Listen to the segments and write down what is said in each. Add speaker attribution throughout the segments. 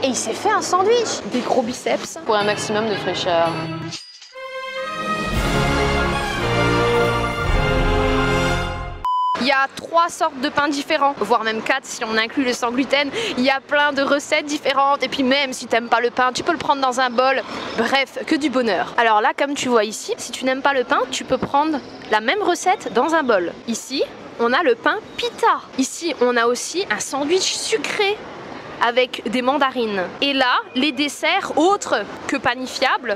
Speaker 1: et il s'est fait un sandwich. Des gros biceps pour un maximum de fraîcheur. Il y a 3 sortes de pains différents, voire même 4 si on inclut le sans gluten. Il y a plein de recettes différentes et puis même si tu n'aimes pas le pain, tu peux le prendre dans un bol. Bref, que du bonheur. Alors là, comme tu vois ici, si tu n'aimes pas le pain, tu peux prendre la même recette dans un bol. Ici, on a le pain pita. Ici, on a aussi un sandwich sucré avec des mandarines. Et là, les desserts autres que panifiables.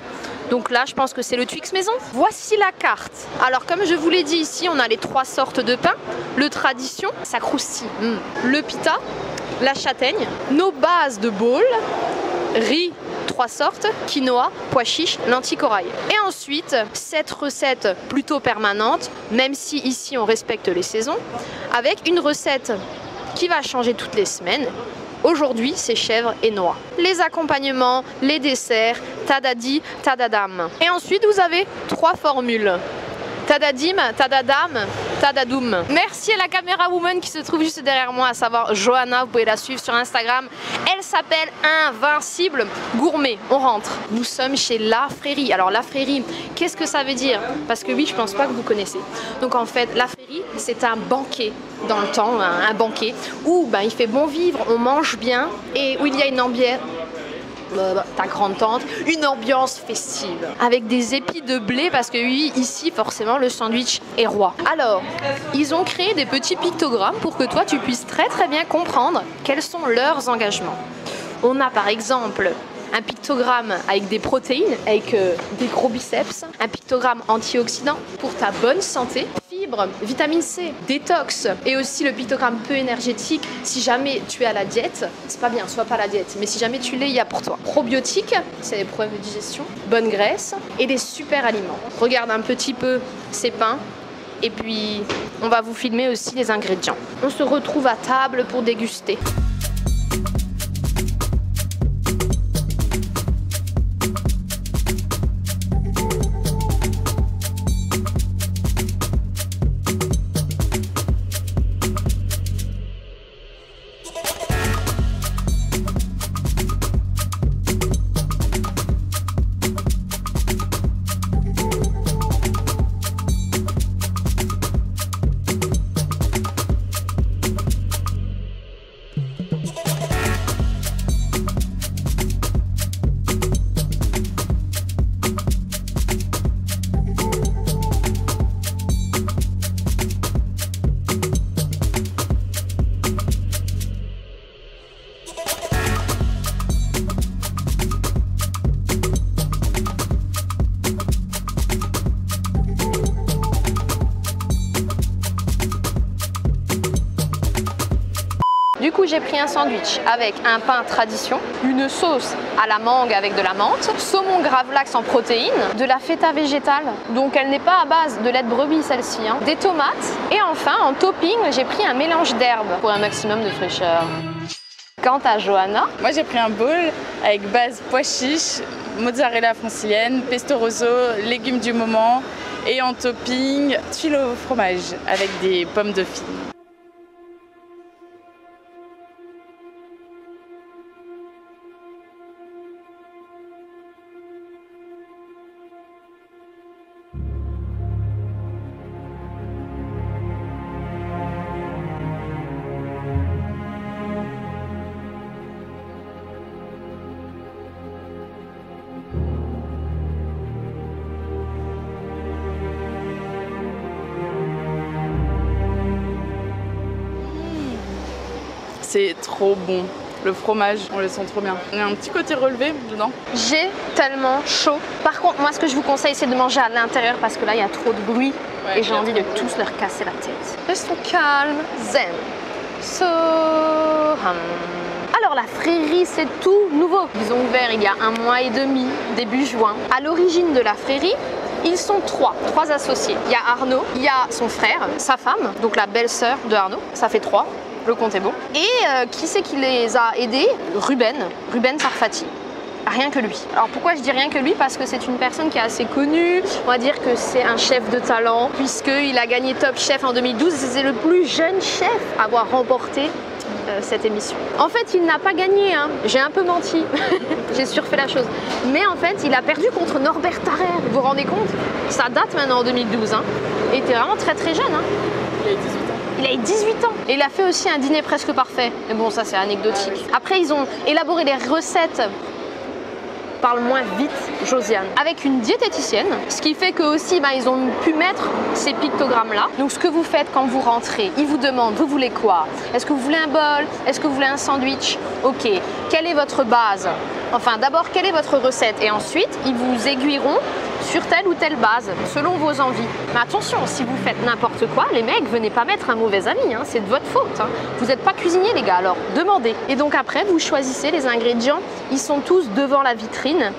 Speaker 1: Donc là, je pense que c'est le Twix maison. Voici la carte. Alors, comme je vous l'ai dit ici, on a les 3 sortes de pain. Le tradition, ça croustille. Le pita, la châtaigne, nos bases de bowl, riz, 3 sortes, quinoa, pois chiches, lentilles corail. Et ensuite, cette recette plutôt permanente, même si ici on respecte les saisons, avec une recette qui va changer toutes les semaines. Aujourd'hui, c'est chèvre et noix. Les accompagnements, les desserts, tadadi, tadadam. Et ensuite, vous avez 3 formules. Tadadim, tadadam, tadadoum. Merci à la caméra woman qui se trouve juste derrière moi, à savoir Johanna, vous pouvez la suivre sur Instagram. Elle s'appelle Invincible Gourmet. On rentre. Nous sommes chez La Frérie. Alors La Frérie, qu'est-ce que ça veut dire? Parce que oui, je pense pas que vous connaissez. Donc en fait, La Frérie, c'est un banquet dans le temps, un banquet où il fait bon vivre, on mange bien et où il y a une ambiance. Ta grande tante, une ambiance festive avec des épis de blé parce que oui, ici forcément le sandwich est roi. Alors, ils ont créé des petits pictogrammes pour que toi tu puisses très bien comprendre quels sont leurs engagements. On a par exemple un pictogramme avec des protéines, avec des gros biceps, un pictogramme antioxydant pour ta bonne santé, fibres, vitamine C, détox, et aussi le pictogramme peu énergétique si jamais tu es à la diète. C'est pas bien, sois pas à la diète, mais si jamais tu l'es, il y a pour toi. Probiotiques, c'est les problèmes de digestion, bonne graisse et des super aliments. Regarde un petit peu ces pains. Et puis, on va vous filmer aussi les ingrédients. On se retrouve à table pour déguster. Du coup, j'ai pris un sandwich avec un pain tradition, une sauce à la mangue avec de la menthe, saumon gravlax en protéines, de la feta végétale, donc elle n'est pas à base de lait de brebis celle-ci, des tomates, et enfin en topping, j'ai pris un mélange d'herbes pour un maximum de fraîcheur. Quant à Johanna,
Speaker 2: moi j'ai pris un bowl avec base pois chiches, mozzarella francilienne, pesto rosso, légumes du moment et en topping tuile au fromage avec des pommes de fine. C'est trop bon. Le fromage, on le sent trop bien. Il y a un petit côté relevé dedans.
Speaker 1: J'ai tellement chaud. Par contre, moi, ce que je vous conseille, c'est de manger à l'intérieur parce que là, il y a trop de bruit et j'ai envie de tous leur casser la tête. Restons calmes, zen. Alors, la Frérie, c'est tout nouveau. Ils ont ouvert il y a 1 mois et demi, début juin. À l'origine de la Frérie, ils sont 3 associés. Il y a Arnaud, il y a son frère, sa femme, donc la belle-sœur de Arnaud. Ça fait 3. Le compte est bon. Et qui c'est qui les a aidés? Ruben Sarfati. Rien que lui. Alors pourquoi je dis rien que lui? Parce que c'est une personne qui est assez connue. On va dire que c'est un chef de talent puisqu'il a gagné Top Chef en 2012. C'est le plus jeune chef à avoir remporté cette émission. En fait, il n'a pas gagné, hein. J'ai un peu menti, j'ai surfait la chose. Mais en fait, il a perdu contre Norbert Tarrer. Vous vous rendez compte? Ça date maintenant en 2012. Hein. Et il était vraiment très très jeune. Hein.
Speaker 2: Il a 18 ans.
Speaker 1: Il a 18 ans. Et il a fait aussi un dîner presque parfait. Mais bon, ça c'est anecdotique. Après, ils ont élaboré des recettes. Parle moins vite, Josiane, avec une diététicienne, ce qui fait que aussi ils ont pu mettre ces pictogrammes là. Donc ce que vous faites quand vous rentrez, ils vous demandent vous voulez quoi? Est-ce que vous voulez un bol? Est-ce que vous voulez un sandwich? Ok, quelle est votre base? Enfin d'abord quelle est votre recette? Et ensuite ils vous aiguilleront sur telle ou telle base, selon vos envies. Mais attention, si vous faites n'importe quoi, les mecs, venez pas mettre un mauvais ami, hein, c'est de votre faute. Hein. Vous n'êtes pas cuisinier les gars, alors demandez. Et donc après, vous choisissez les ingrédients, ils sont tous devant la vitrine.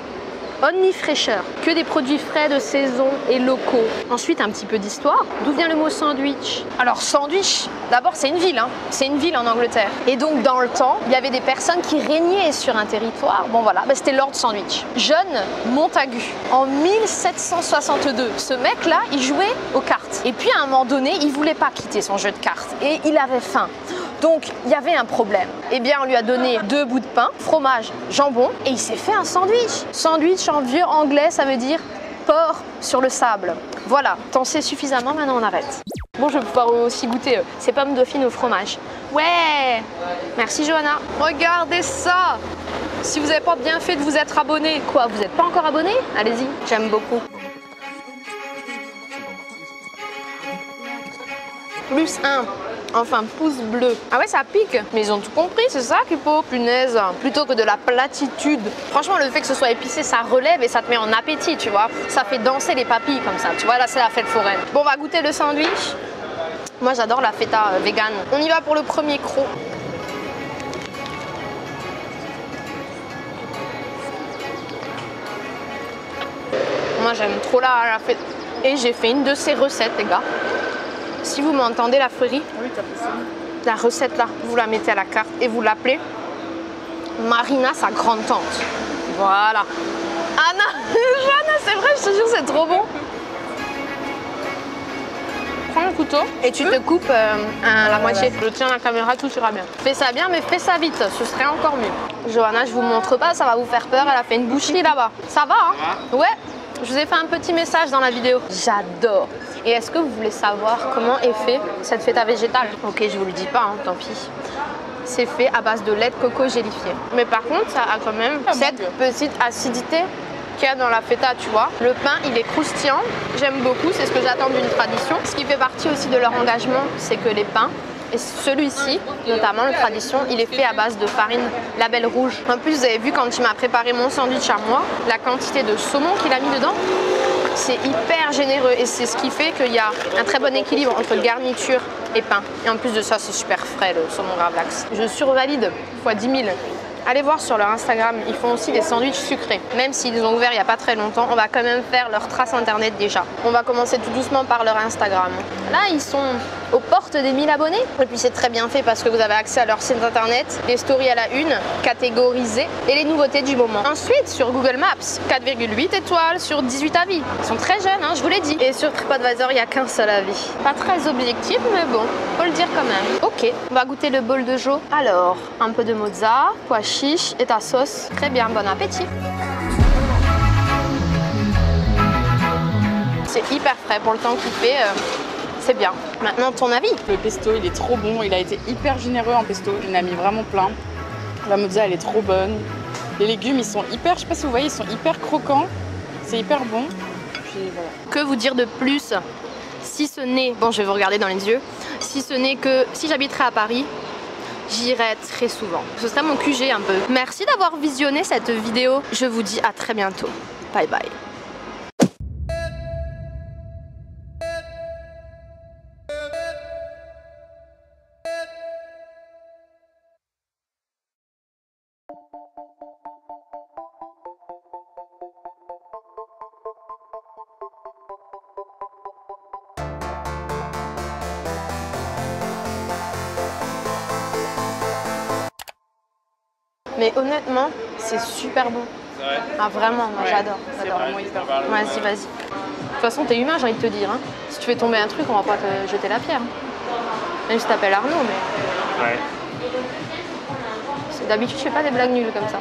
Speaker 1: Only fraîcheur, que des produits frais de saison et locaux. Ensuite, un petit peu d'histoire. D'où vient le mot sandwich? Alors sandwich, d'abord c'est une ville, hein. C'est une ville en Angleterre. Et donc dans le temps, il y avait des personnes qui régnaient sur un territoire. Bon voilà, c'était Lord Sandwich. John Montagu, en 1762. Ce mec-là, il jouait aux cartes. Et puis à un moment donné, il voulait pas quitter son jeu de cartes. Et il avait faim. Donc, il y avait un problème. Eh bien, on lui a donné 2 bouts de pain, fromage, jambon, et il s'est fait un sandwich. Sandwich en vieux anglais, ça veut dire porc sur le sable. Voilà, t'en sais suffisamment, maintenant on arrête. Bon, je vais pouvoir aussi goûter ces pommes dauphines au fromage. Ouais! Merci, Johanna. Regardez ça! Si vous n'avez pas bien fait de vous être abonné, quoi, vous n'êtes pas encore abonné? Allez-y, j'aime beaucoup. Plus 1. Enfin, pouce bleu. Ah ouais, ça pique. Mais ils ont tout compris, c'est ça qu'il faut. Punaise. Plutôt que de la platitude. Franchement, le fait que ce soit épicé, ça relève et ça te met en appétit, tu vois. Ça fait danser les papilles comme ça. Tu vois, là, c'est la fête foraine. Bon, on va goûter le sandwich. Moi, j'adore la feta vegan. On y va pour le premier croc. Moi, j'aime trop la feta. Et j'ai fait une de ces recettes, les gars. Si vous m'entendez, la Fleury,
Speaker 2: Oui, t'as fait ça.
Speaker 1: la recette là, vous la mettez à la carte et vous l'appelez Marina, sa grande tante. Voilà. Anna, Johanna, c'est vrai, je te jure, c'est trop bon. Prends un couteau et tu te coupes la moitié. Je tiens la caméra, tout ira bien. Fais ça bien, mais fais ça vite, ce serait encore mieux. Johanna, je vous montre pas, ça va vous faire peur, elle a fait une boucherie là-bas. Ça va, hein? Ouais, je vous ai fait un petit message dans la vidéo. J'adore. Et est-ce que vous voulez savoir comment est fait cette feta végétale? Ok, je vous le dis pas, hein, tant pis. C'est fait à base de lait de coco gélifié. Mais par contre, ça a quand même cette petite acidité qu'il y a dans la feta, tu vois. Le pain, il est croustillant. J'aime beaucoup, c'est ce que j'attends d'une tradition. Ce qui fait partie aussi de leur engagement, c'est que les pains, et celui-ci, notamment le tradition, il est fait à base de farine label rouge. En plus, vous avez vu quand il m'a préparé mon sandwich à moi, la quantité de saumon qu'il a mis dedans. C'est hyper généreux et c'est ce qui fait qu'il y a un très bon équilibre entre garniture et pain. Et en plus de ça, c'est super frais le saumon gravlax. Je survalide x 10 000. Allez voir sur leur Instagram, ils font aussi des sandwichs sucrés. Même s'ils ont ouvert il n'y a pas très longtemps, on va quand même faire leur trace internet déjà. On va commencer tout doucement par leur Instagram. Là, ils sont aux portes des 1000 abonnés. Et puis c'est très bien fait parce que vous avez accès à leur site internet, les stories à la une, catégorisées et les nouveautés du moment. Ensuite, sur Google Maps, 4,8 étoiles sur 18 avis. Ils sont très jeunes, hein, je vous l'ai dit. Et sur TripAdvisor, il n'y a qu'un seul avis. Pas très objectif, mais bon, faut le dire quand même. Ok, on va goûter le bol de Jo. Alors, un peu de mozza, pois chiche et ta sauce. Très bien, bon appétit. C'est hyper frais pour le temps qu'il fait. C'est bien. Maintenant, ton avis?
Speaker 2: Le pesto, il est trop bon. Il a été hyper généreux en pesto. Il en a mis vraiment plein. La mozza, elle est trop bonne. Les légumes, ils sont hyper, je sais pas si vous voyez, ils sont hyper croquants. C'est hyper bon. Puis voilà.
Speaker 1: Que vous dire de plus? Si ce n'est, bon, je vais vous regarder dans les yeux, si ce n'est que si j'habiterais à Paris, j'irai très souvent. Ce serait mon QG un peu. Merci d'avoir visionné cette vidéo. Je vous dis à très bientôt. Bye bye. Mais honnêtement, c'est super bon.
Speaker 3: C'est vrai?
Speaker 1: Ah vraiment, moi
Speaker 2: Ouais,
Speaker 1: j'adore.
Speaker 2: c'est
Speaker 1: J'adore.
Speaker 2: vraiment hyper bon.
Speaker 1: Vas-y, vas-y. De toute façon, t'es humain, j'ai envie de te dire. Hein. Si tu fais tomber un truc, on va pas te jeter la pierre. Hein. Même si t'appelles Arnaud, mais...
Speaker 3: Ouais.
Speaker 1: D'habitude, je fais pas des blagues nulles comme ça.